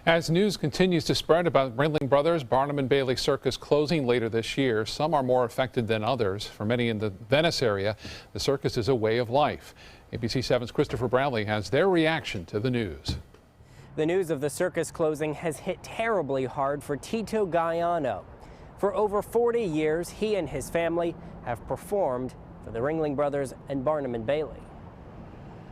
As news continues to spread about Ringling Brothers Barnum and Bailey Circus closing later this year, some are more affected than others. For many in the Venice area, the circus is a way of life. ABC 7's Christopher Bradley has their reaction to the news. The news of the circus closing has hit terribly hard for Tito Gaiano. For over 40 years, he and his family have performed for the Ringling Brothers and Barnum and Bailey.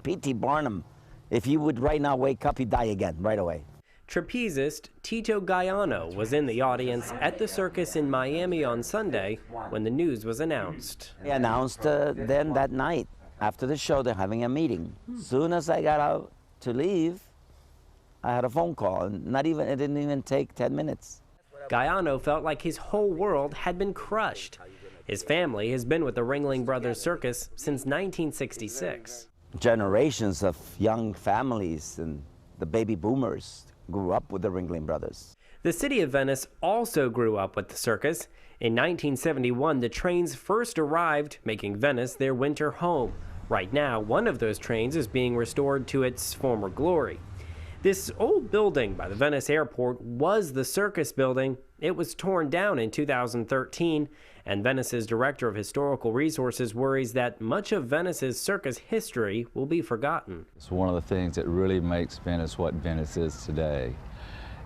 P.T. Barnum, if he would right now wake up, he'd die again right away. Trapezist Tito Gaiano was in the audience at the circus in Miami on Sunday when the news was announced. They announced then that night, after the show, they're having a meeting. Soon as I got out to leave, I had a phone call, and it didn't even take 10 minutes. Gaiano felt like his whole world had been crushed. His family has been with the Ringling Brothers Circus since 1966. Generations of young families and the baby boomers grew up with the Ringling Brothers. The city of Venice also grew up with the circus. In 1971, the trains first arrived, making Venice their winter home. Right now, one of those trains is being restored to its former glory. This old building by the Venice airport was the circus building. It was torn down in 2013, and Venice's director of historical resources worries that much of Venice's circus history will be forgotten. It's one of the things that really makes Venice what Venice is today.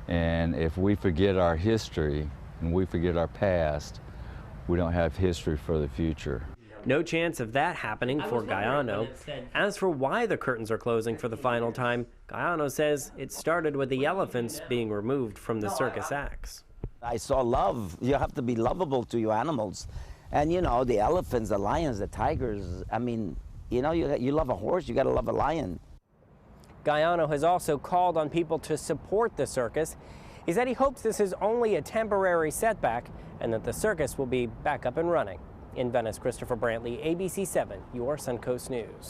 And if we forget our history and we forget our past, we don't have history for the future. No chance of that happening for Gaiano. As for why the curtains are closing for the final time, Gaiano says it started with the elephants being removed from the circus acts. I saw love. You have to be lovable to your animals. And you know, the elephants, the lions, the tigers, I mean, you know, you love a horse, you got to love a lion. Gaiano has also called on people to support the circus. He said he hopes this is only a temporary setback and that the circus will be back up and running. In Venice, Christopher Brantley, ABC 7, your Suncoast News.